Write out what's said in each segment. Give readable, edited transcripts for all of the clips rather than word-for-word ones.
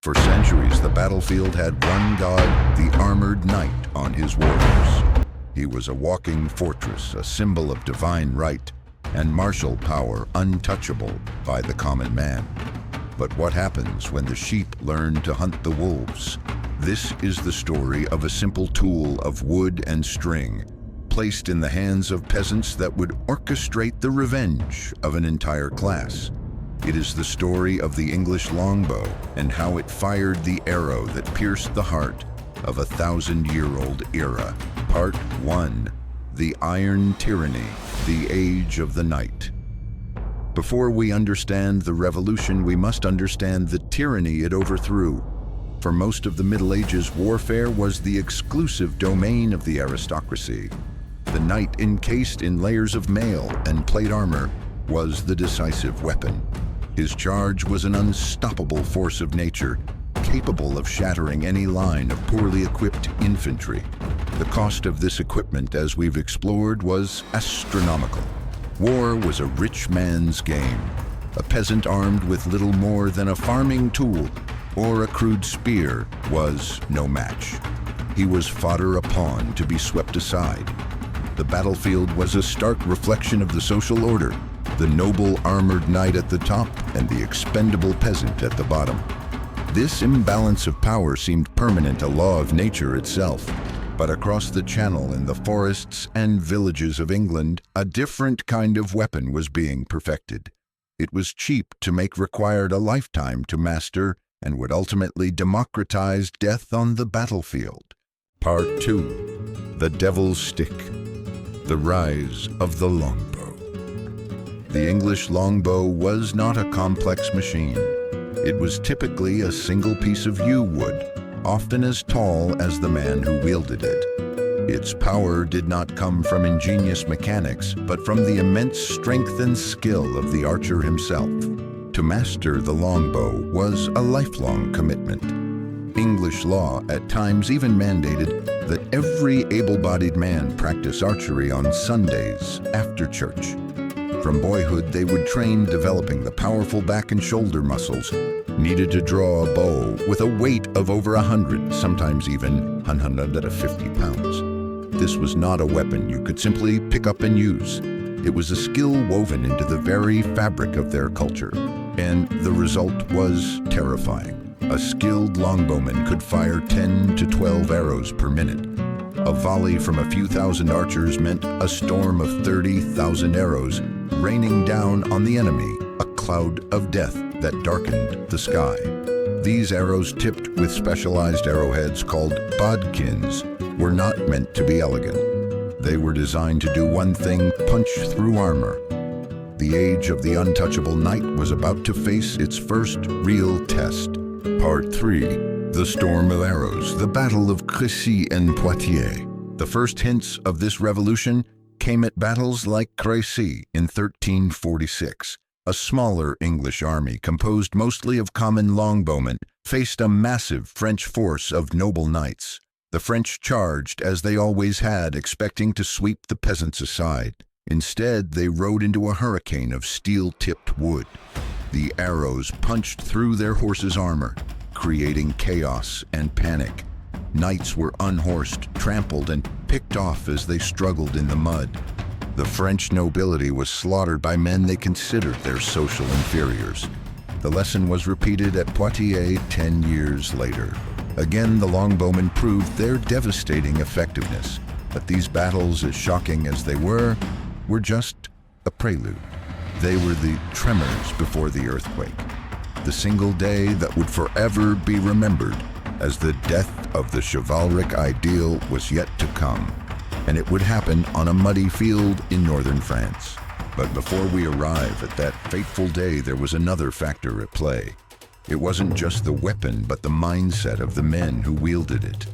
For centuries, the battlefield had one god, the armored knight, on his warhorse. He was a walking fortress, a symbol of divine right and martial power untouchable by the common man. But what happens when the sheep learn to hunt the wolves? This is the story of a simple tool of wood and string, placed in the hands of peasants that would orchestrate the revenge of an entire class. It is the story of the English longbow and how it fired the arrow that pierced the heart of a 1,000-year-old era. Part 1. The Iron Tyranny, the Age of the Knight. Before we understand the revolution, we must understand the tyranny it overthrew. For most of the Middle Ages, warfare was the exclusive domain of the aristocracy. The knight, encased in layers of mail and plate armor, was the decisive weapon. His charge was an unstoppable force of nature, capable of shattering any line of poorly equipped infantry. The cost of this equipment, as we've explored, was astronomical. War was a rich man's game. A peasant armed with little more than a farming tool or a crude spear was no match. He was fodder, a pawn to be swept aside. The battlefield was a stark reflection of the social order, the noble armored knight at the top and the expendable peasant at the bottom. This imbalance of power seemed permanent, a law of nature itself. But across the Channel, in the forests and villages of England, a different kind of weapon was being perfected. It was cheap to make, required a lifetime to master, and would ultimately democratize death on the battlefield. Part 2. The Devil's Stick. The Rise of the Longbow. The English longbow was not a complex machine. It was typically a single piece of yew wood, often as tall as the man who wielded it. Its power did not come from ingenious mechanics, but from the immense strength and skill of the archer himself. To master the longbow was a lifelong commitment. English law at times even mandated that every able-bodied man practice archery on Sundays after church. From boyhood, they would train, developing the powerful back and shoulder muscles needed to draw a bow with a weight of over 100, sometimes even 150 pounds. This was not a weapon you could simply pick up and use. It was a skill woven into the very fabric of their culture, and the result was terrifying. A skilled longbowman could fire 10 to 12 arrows per minute. A volley from a few thousand archers meant a storm of 30,000 arrows raining down on the enemy, a cloud of death that darkened the sky. These arrows, tipped with specialized arrowheads called bodkins, were not meant to be elegant. They were designed to do one thing: punch through armor. The age of the untouchable knight was about to face its first real test. Part 3. The Storm of Arrows, the Battle of Crécy and Poitiers. The first hints of this revolution came at battles like Crécy in 1346. A smaller English army, composed mostly of common longbowmen, faced a massive French force of noble knights. The French charged, as they always had, expecting to sweep the peasants aside. Instead, they rode into a hurricane of steel-tipped wood. The arrows punched through their horses' armor, creating chaos and panic. Knights were unhorsed, trampled, and picked off as they struggled in the mud. The French nobility was slaughtered by men they considered their social inferiors. The lesson was repeated at Poitiers 10 years later. Again, the longbowmen proved their devastating effectiveness. But these battles, as shocking as they were just a prelude. They were the tremors before the earthquake. The single day that would forever be remembered as the death of the chivalric ideal was yet to come. And it would happen on a muddy field in northern France. But before we arrive at that fateful day, there was another factor at play. It wasn't just the weapon, but the mindset of the men who wielded it.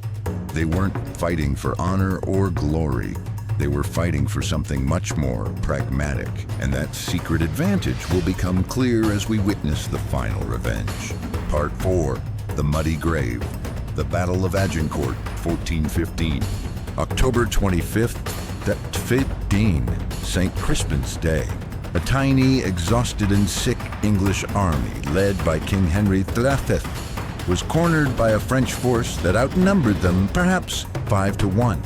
They weren't fighting for honor or glory. They were fighting for something much more pragmatic, and that secret advantage will become clear as we witness the final revenge. Part 4. The Muddy Grave. The Battle of Agincourt, 1415. October 25th, that 15, St. Crispin's Day. A tiny, exhausted and sick English army, led by King Henry III, was cornered by a French force that outnumbered them perhaps 5-1.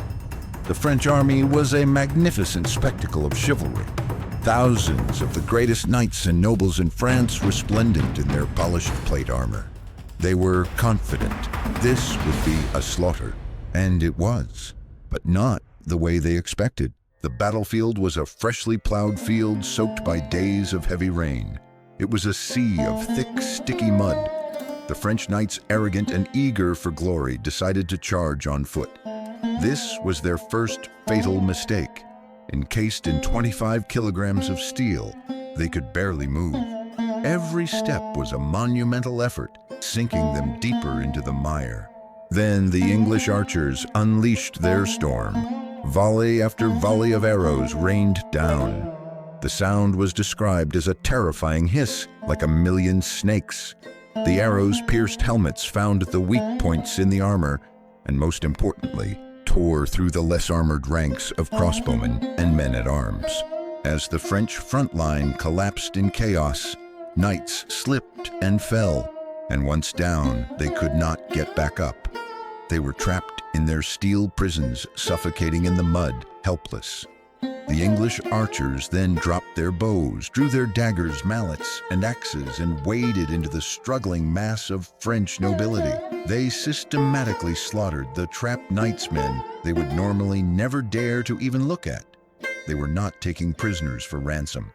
The French army was a magnificent spectacle of chivalry. Thousands of the greatest knights and nobles in France resplendent in their polished plate armor. They were confident this would be a slaughter, and it was, but not the way they expected. The battlefield was a freshly plowed field soaked by days of heavy rain. It was a sea of thick, sticky mud. The French knights, arrogant and eager for glory, decided to charge on foot. This was their first fatal mistake. Encased in 25 kilograms of steel, they could barely move. Every step was a monumental effort, sinking them deeper into the mire. Then the English archers unleashed their storm. Volley after volley of arrows rained down. The sound was described as a terrifying hiss, like a million snakes. The arrows pierced helmets, found the weak points in the armor, and most importantly, tore through the less armored ranks of crossbowmen and men-at-arms. As the French front line collapsed in chaos, knights slipped and fell, and once down, they could not get back up. They were trapped in their steel prisons, suffocating in the mud, helpless. The English archers then dropped their bows, drew their daggers, mallets, and axes, and waded into the struggling mass of French nobility. They systematically slaughtered the trapped knightsmen they would normally never dare to even look at. They were not taking prisoners for ransom.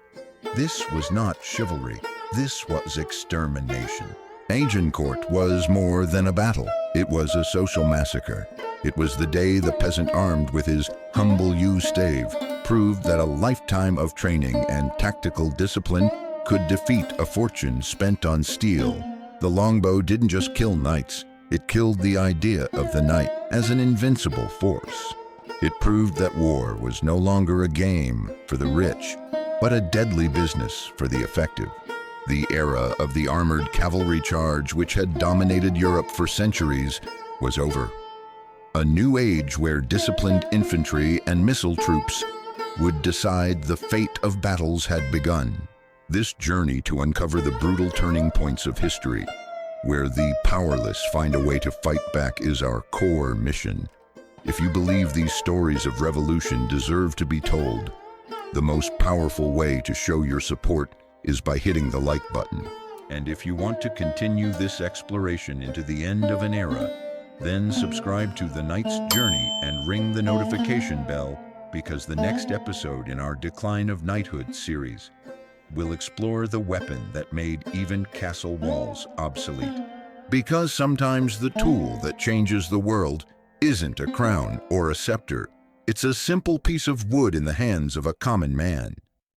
This was not chivalry. This was extermination. Agincourt was more than a battle. It was a social massacre. It was the day the peasant, armed with his humble yew stave, proved that a lifetime of training and tactical discipline could defeat a fortune spent on steel. The longbow didn't just kill knights, it killed the idea of the knight as an invincible force. It proved that war was no longer a game for the rich, but a deadly business for the effective. The era of the armored cavalry charge, which had dominated Europe for centuries, was over. A new age where disciplined infantry and missile troops would decide the fate of battles had begun. This journey to uncover the brutal turning points of history, where the powerless find a way to fight back, is our core mission. If you believe these stories of revolution deserve to be told, the most powerful way to show your support is by hitting the like button. And if you want to continue this exploration into the end of an era, then subscribe to The Knight's Journey and ring the notification bell, because the next episode in our Decline of Knighthood series will explore the weapon that made even castle walls obsolete. Because sometimes the tool that changes the world isn't a crown or a scepter. It's a simple piece of wood in the hands of a common man.